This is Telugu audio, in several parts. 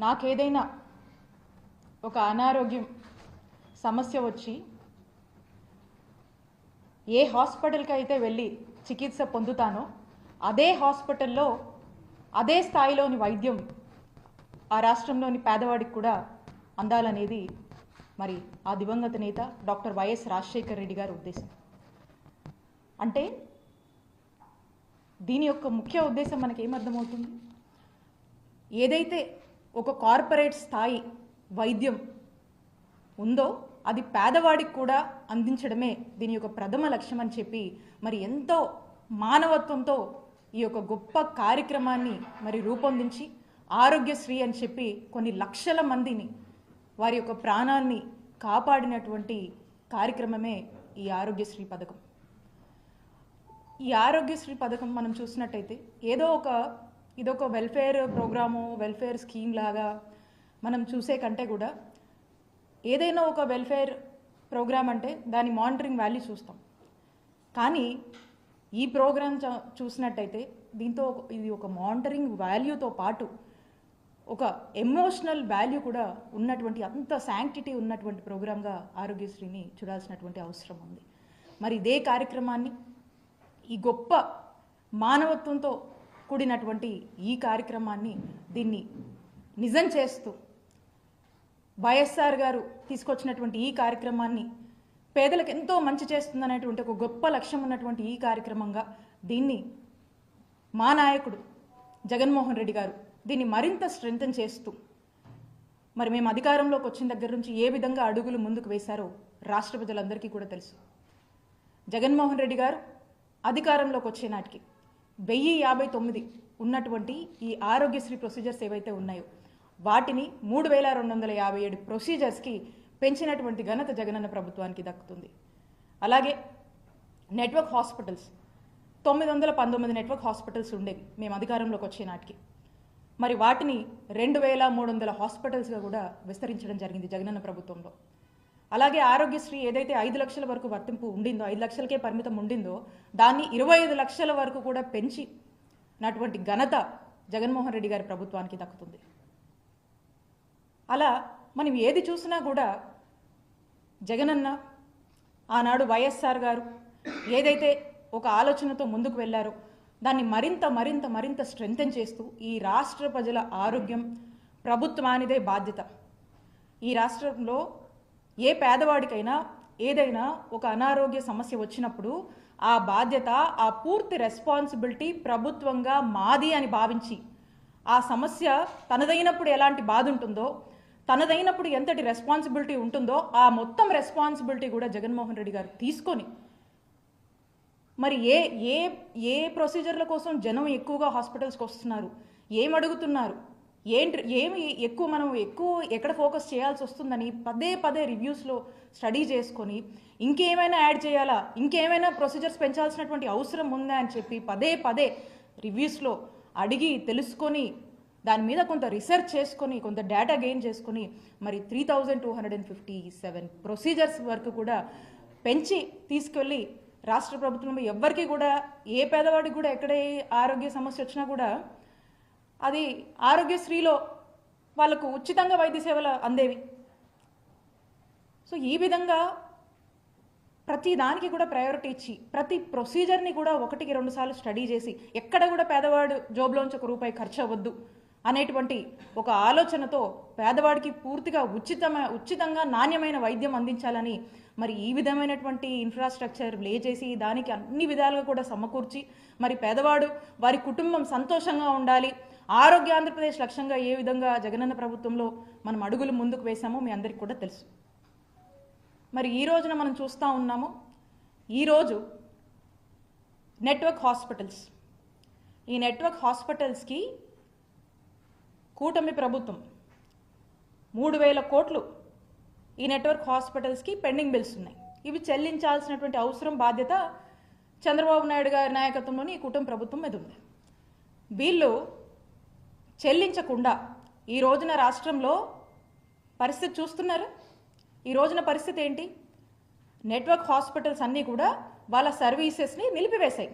నాకేదైనా ఒక అనారోగ్యం సమస్య వచ్చి ఏ హాస్పిటల్కి అయితే వెళ్ళి చికిత్స పొందుతానో అదే హాస్పిటల్లో అదే స్థాయిలోని వైద్యం ఆ రాష్ట్రంలోని పేదవాడికి కూడా అందాలనేది మరి ఆ దివంగత నేత డాక్టర్ వైఎస్ రాజశేఖర్ రెడ్డి గారి ఉద్దేశం. అంటే దీని యొక్క ముఖ్య ఉద్దేశం మనకేమర్థమవుతుంది? ఏదైతే ఒక కార్పొరేట్ స్థాయి వైద్యం ఉందో అది పేదవాడికి కూడా అందించడమే దీని యొక్క ప్రథమ లక్ష్యం అని చెప్పి మరి ఎంతో మానవత్వంతో ఈ యొక్క గొప్ప కార్యక్రమాన్ని మరి రూపొందించి ఆరోగ్యశ్రీ అని చెప్పి కొన్ని లక్షల మందిని వారి యొక్క ప్రాణాన్ని కాపాడినటువంటి కార్యక్రమమే ఈ ఆరోగ్యశ్రీ పథకం. ఈ ఆరోగ్యశ్రీ పథకం మనం చూసినట్టయితే ఇదొక వెల్ఫేర్ ప్రోగ్రాము, వెల్ఫేర్ స్కీమ్ లాగా మనం చూసే కంటే కూడా ఏదైనా ఒక వెల్ఫేర్ ప్రోగ్రామ్ అంటే దాని మానిటరింగ్ వాల్యూ చూస్తాం. కానీ ఈ ప్రోగ్రామ్ చూసినట్టయితే దీంతో ఇది ఒక మానిటరింగ్ వాల్యూతో పాటు ఒక ఎమోషనల్ వాల్యూ కూడా ఉన్నటువంటి అంత శాంక్టిటీ ఉన్నటువంటి ప్రోగ్రామ్గా ఆరోగ్యశ్రీని చూడాల్సినటువంటి అవసరం ఉంది. మరి ఇదే కార్యక్రమాన్ని ఈ గొప్ప మానవత్వంతో కూడినటువంటి ఈ కార్యక్రమాన్ని దీన్ని నిజం చేస్తూ వైఎస్ఆర్ గారు తీసుకొచ్చినటువంటి ఈ కార్యక్రమాన్ని పేదలకు ఎంతో మంచి చేస్తుందనేటువంటి ఒక గొప్ప లక్ష్యం ఉన్నటువంటి ఈ కార్యక్రమంగా దీన్ని మా నాయకుడు జగన్మోహన్ రెడ్డి గారు దీన్ని మరింత స్ట్రెంథెన్ చేస్తూ మరి మేము అధికారంలోకి వచ్చిన దగ్గర నుంచి ఏ విధంగా అడుగులు ముందుకు వేశారో రాష్ట్ర ప్రజలందరికీ కూడా తెలుసు. జగన్మోహన్ రెడ్డి గారు అధికారంలోకి వచ్చే నాటికి 1059 ఉన్నటువంటి ఈ ఆరోగ్యశ్రీ ప్రొసీజర్స్ ఏవైతే ఉన్నాయో వాటిని 3257 ప్రొసీజర్స్కి పెంచినటువంటి ఘనత జగనన్న ప్రభుత్వానికి దక్కుతుంది. అలాగే నెట్వర్క్ హాస్పిటల్స్ 919 నెట్వర్క్ హాస్పిటల్స్ ఉండేవి మేము అధికారంలోకి వచ్చే నాటికి. మరి వాటిని 2300 హాస్పిటల్స్గా కూడా విస్తరించడం జరిగింది జగనన్న ప్రభుత్వంలో. అలాగే ఆరోగ్యశ్రీ ఏదైతే 5 లక్షల వరకు వర్తింపు ఉండిందో, 5 లక్షలకే పరిమితం ఉండిందో దాన్ని 25 లక్షల వరకు కూడా పెంచినటువంటి ఘనత జగన్మోహన్ రెడ్డి గారి ప్రభుత్వానికి దక్కుతుంది. అలా మనం ఏది చూసినా కూడా జగనన్న ఆనాడు వైఎస్ఆర్ గారు ఏదైతే ఒక ఆలోచనతో ముందుకు వెళ్ళారో దాన్ని మరింత మరింత మరింత స్ట్రెంథెన్ చేస్తూ ఈ రాష్ట్ర ప్రజల ఆరోగ్యం ప్రభుత్వానిదే బాధ్యత. ఈ రాష్ట్రంలో ఏ పేదవాడికైనా ఏదైనా ఒక అనారోగ్య సమస్య వచ్చినప్పుడు ఆ బాధ్యత, ఆ పూర్తి రెస్పాన్సిబిలిటీ ప్రభుత్వంగా మాది అని భావించి ఆ సమస్య తనదైనప్పుడు ఎలాంటి బాధ ఉంటుందో, తనదైనప్పుడు ఎంతటి రెస్పాన్సిబిలిటీ ఉంటుందో ఆ మొత్తం రెస్పాన్సిబిలిటీ కూడా జగన్మోహన్ రెడ్డి గారు తీసుకొని మరి ఏ ప్రొసీజర్ల కోసం జనం ఎక్కువగా హాస్పిటల్స్కి వస్తున్నారు, ఏం అడుగుతున్నారు, ఏమి మనం ఎక్కడ ఫోకస్ చేయాల్సి వస్తుందని పదే రివ్యూస్లో స్టడీ చేసుకొని ఇంకేమైనా యాడ్ చేయాలా, ఇంకేమైనా ప్రొసీజర్స్ పెంచాల్సినటువంటి అవసరం ఉందా అని చెప్పి పదే రివ్యూస్లో అడిగి తెలుసుకొని దాని మీద కొంత రీసెర్చ్ చేసుకొని కొంత డేటా గెయిన్ చేసుకొని మరి 3257 ప్రొసీజర్స్ వరకు కూడా పెంచి తీసుకెళ్ళి రాష్ట్ర ప్రభుత్వంలో ఎవ్వరికి కూడా ఏ పేదవాడికి కూడా ఎక్కడ ఆరోగ్య సమస్య వచ్చినా కూడా అది ఆరోగ్యశ్రీలో వాళ్ళకు ఉచితంగా వైద్య సేవలు అందేవి. సో ఈ విధంగా ప్రతి దానికి కూడా ప్రయారిటీ ఇచ్చి ప్రతి ప్రొసీజర్ని కూడా 1-2 సార్లు స్టడీ చేసి ఎక్కడ కూడా పేదవాడు జోబులోంచి ₹1 ఖర్చు అవ్వద్దు అనేటువంటి ఒక ఆలోచనతో పేదవాడికి పూర్తిగా ఉచితంగా నాణ్యమైన వైద్యం అందించాలని మరి ఈ విధమైనటువంటి ఇన్ఫ్రాస్ట్రక్చర్ లే చేసి దానికి అన్ని విధాలుగా కూడా సమకూర్చి మరి పేదవాడు వారి కుటుంబం సంతోషంగా ఉండాలి, ఆరోగ్య ఆంధ్రప్రదేశ్ లక్ష్యంగా ఏ విధంగా జగనన్న ప్రభుత్వంలో మనం అడుగులు ముందుకు వేశామో మీ అందరికీ కూడా తెలుసు. మరి ఈ రోజున మనం చూస్తూ ఉన్నాము, ఈరోజు నెట్వర్క్ హాస్పిటల్స్, ఈ నెట్వర్క్ హాస్పిటల్స్కి కూటమి ప్రభుత్వం 3000 కోట్లు ఈ నెట్వర్క్ హాస్పిటల్స్కి పెండింగ్ బిల్స్ ఉన్నాయి. ఇవి చెల్లించాల్సినటువంటి అవసరం, బాధ్యత చంద్రబాబు నాయుడు గారి నాయకత్వంలోని ఈ కూటమి ప్రభుత్వం మీద ఉంది. వీళ్ళు చెల్లించకుండా ఈ రోజున రాష్ట్రంలో పరిస్థితి చూస్తున్నారు. ఈ రోజున పరిస్థితి ఏంటి? నెట్వర్క్ హాస్పిటల్స్ అన్నీ కూడా వాళ్ళ సర్వీసెస్ని నిలిపివేశాయి.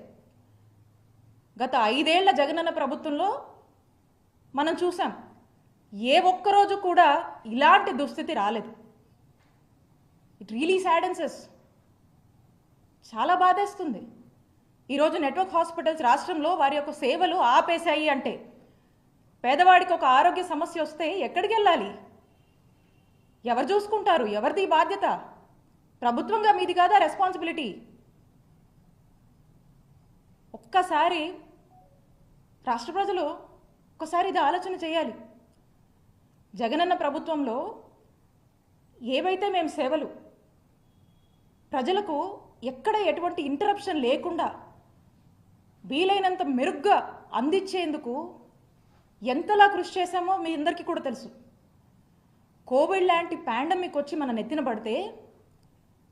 గత 5 ఏళ్ల జగనన్న ప్రభుత్వంలో మనం చూసాం ఏ ఒక్కరోజు కూడా ఇలాంటి దుస్థితి రాలేదు. It really sadness. చాలా బాధేస్తుంది. ఈరోజు నెట్వర్క్ హాస్పిటల్స్ రాష్ట్రంలో వారి యొక్క సేవలు ఆపేశాయి అంటే పేదవాడికి ఒక ఆరోగ్య సమస్య వస్తే ఎక్కడికి వెళ్ళాలి? ఎవరు చూసుకుంటారు? ఎవరిది బాధ్యత? ప్రభుత్వంగా మీది కాదా రెస్పాన్సిబిలిటీ? ఒక్కసారి రాష్ట్ర ప్రజలు ఒక్కసారి ఇది ఆలోచన చేయాలి. జగనన్న ప్రభుత్వంలో ఏవైతే మేము సేవలు ప్రజలకు ఎక్కడ ఎటువంటి ఇంటరప్షన్ లేకుండా వీలైనంత మెరుగ్గా అందించేందుకు ఎంతలా కృషి చేశామో మీ అందరికీ కూడా తెలుసు. కోవిడ్ లాంటి పాండమిక్ వచ్చి మన నెత్తిన పడితే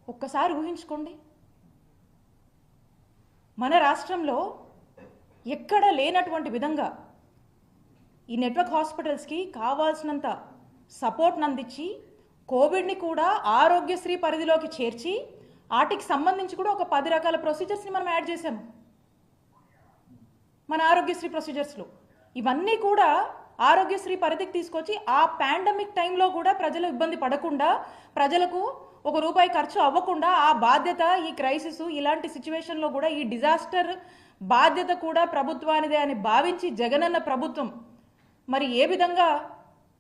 ఒక్కసారి ఊహించుకోండి. మన రాష్ట్రంలో ఎక్కడ లేనటువంటి విధంగా ఈ నెట్వర్క్ హాస్పిటల్స్కి కావాల్సినంత సపోర్ట్ని అందించి కోవిడ్ని కూడా ఆరోగ్యశ్రీ పరిధిలోకి చేర్చి వాటికి సంబంధించి కూడా ఒక 10 రకాల ప్రొసీజర్స్ని మనం యాడ్ చేసాము మన ఆరోగ్యశ్రీ ప్రొసీజర్స్లో. ఇవన్నీ కూడా ఆరోగ్యశ్రీ పరిధికి తీసుకొచ్చి ఆ పాండమిక్ టైంలో కూడా ప్రజలు ఇబ్బంది పడకుండా, ప్రజలకు ₹1 ఖర్చు అవ్వకుండా ఆ బాధ్యత, ఈ క్రైసిస్ ఇలాంటి సిచ్యువేషన్లో కూడా ఈ డిజాస్టర్ బాధ్యత కూడా ప్రభుత్వానిదే అని భావించి జగనన్న ప్రభుత్వం మరి ఏ విధంగా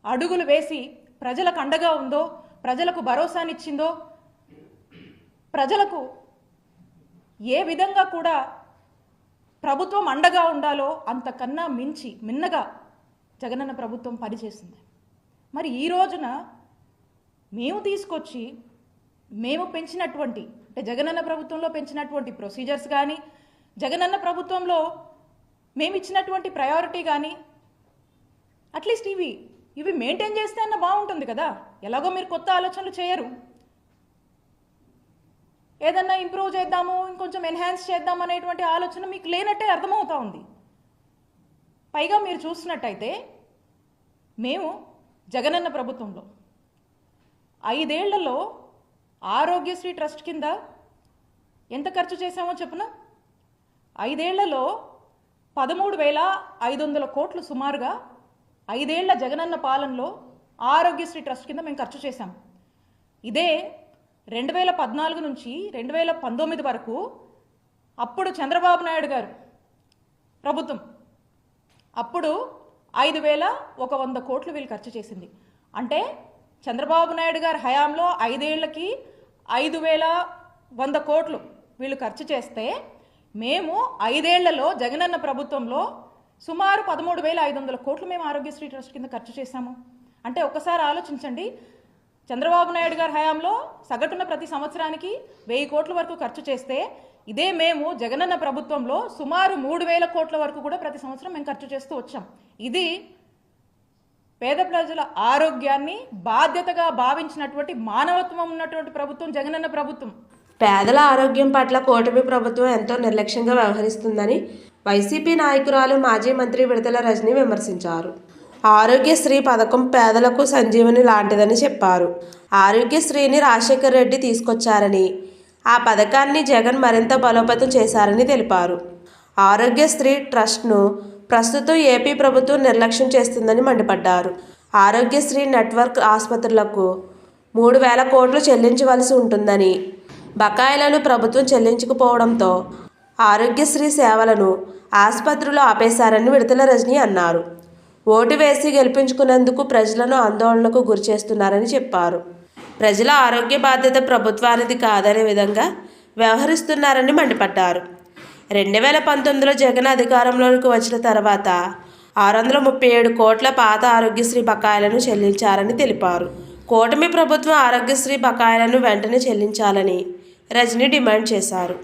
అడుగులు వేసి ప్రజలకు అండగా ఉందో, ప్రజలకు భరోసానిచ్చిందో, ప్రజలకు ఏ విధంగా కూడా ప్రభుత్వం అండగా ఉండాలో అంతకన్నా మిన్నగా జగనన్న ప్రభుత్వం పనిచేసింది. మరి ఈ రోజున మేము తీసుకొచ్చి మేము పెంచినటువంటి అంటే జగనన్న ప్రభుత్వంలో పెంచినటువంటి ప్రొసీజర్స్ కానీ, జగనన్న ప్రభుత్వంలో మేము ఇచ్చినటువంటి ప్రయారిటీ కానీ అట్లీస్ట్ ఇవి మెయింటైన్ చేస్తే అన్న బాగుంటుంది కదా. ఎలాగో మీరు కొత్త ఆలోచనలు చేయరు. ఏదన్నా ఇంప్రూవ్ చేద్దాము, ఇంకొంచెం ఎన్హాన్స్ చేద్దాం అనేటువంటి ఆలోచన మీకు లేనట్టే అర్థమవుతా ఉంది. పైగా మీరు చూసినట్టయితే మేము జగనన్న ప్రభుత్వంలో 5 ఏళ్లలో ఆరోగ్యశ్రీ ట్రస్ట్ కింద ఎంత ఖర్చు చేశామో చెప్పున. 5 ఏళ్లలో 13,500 కోట్లు సుమారుగా 5 ఏళ్ల జగనన్న పాలనలో ఆరోగ్యశ్రీ ట్రస్ట్ కింద మేము ఖర్చు చేశాం. ఇదే 2014 నుంచి 2019 వరకు అప్పుడు చంద్రబాబు నాయుడు గారు ప్రభుత్వం అప్పుడు 5,100 కోట్లు వీళ్ళు ఖర్చు చేసింది. అంటే చంద్రబాబు నాయుడు గారి హయాంలో 5 ఏళ్లకి 5,100 కోట్లు వీళ్ళు ఖర్చు చేస్తే మేము 5 ఏళ్లలో జగనన్న ప్రభుత్వంలో సుమారు 13,500 కోట్లు మేము ఆరోగ్యశ్రీ ట్రస్ట్ కింద ఖర్చు చేశాము. అంటే ఒక్కసారి ఆలోచించండి. చంద్రబాబు నాయుడు గారి హయాంలో సగటున ప్రతి సంవత్సరానికి 1000 కోట్ల వరకు ఖర్చు చేస్తే ఇదే మేము జగనన్న ప్రభుత్వంలో సుమారు 3,000 కోట్ల వరకు కూడా ప్రతి సంవత్సరం మేము ఖర్చు చేస్తూ వచ్చాం. ఇది పేద ప్రజల ఆరోగ్యాన్ని బాధ్యతగా భావించినటువంటి మానవత్వం ఉన్నటువంటి ప్రభుత్వం జగనన్న ప్రభుత్వం. పేదల ఆరోగ్యం పట్ల కూటమి ప్రభుత్వం ఎంతో నిర్లక్ష్యంగా వ్యవహరిస్తుందని వైసీపీ నాయకురాలు మాజీ మంత్రి విడతల రజని విమర్శించారు. ఆరోగ్యశ్రీ పథకం పేదలకు సంజీవని లాంటిదని చెప్పారు. ఆరోగ్యశ్రీని రాజశేఖర్ రెడ్డి తీసుకొచ్చారని, ఆ పథకాన్ని జగన్ మరింత బలోపేతం చేశారని తెలిపారు. ఆరోగ్యశ్రీ ట్రస్ట్ను ప్రస్తుతం ఏపీ ప్రభుత్వం నిర్లక్ష్యం చేస్తుందని మండిపడ్డారు. ఆరోగ్యశ్రీ నెట్వర్క్ ఆసుపత్రులకు 3,000 కోట్లు చెల్లించవలసి ఉంటుందని, బకాయిలను ప్రభుత్వం చెల్లించకపోవడంతో ఆరోగ్యశ్రీ సేవలను ఆసుపత్రులు ఆపేశారని విడతల రజని అన్నారు. ఓటు వేసి గెలిపించుకున్నందుకు ప్రజలను ఆందోళనకు గురిచేస్తున్నారని చెప్పారు. ప్రజల ఆరోగ్య బాధ్యత ప్రభుత్వానిది కాదనే విధంగా వ్యవహరిస్తున్నారని మండిపడ్డారు. 2019లో జగన్ అధికారంలోకి వచ్చిన తర్వాత 637 కోట్ల పాత ఆరోగ్యశ్రీ బకాయిలను చెల్లించారని తెలిపారు. కూటమి ప్రభుత్వం ఆరోగ్యశ్రీ బకాయిలను వెంటనే చెల్లించాలని రజని డిమాండ్ చేశారు.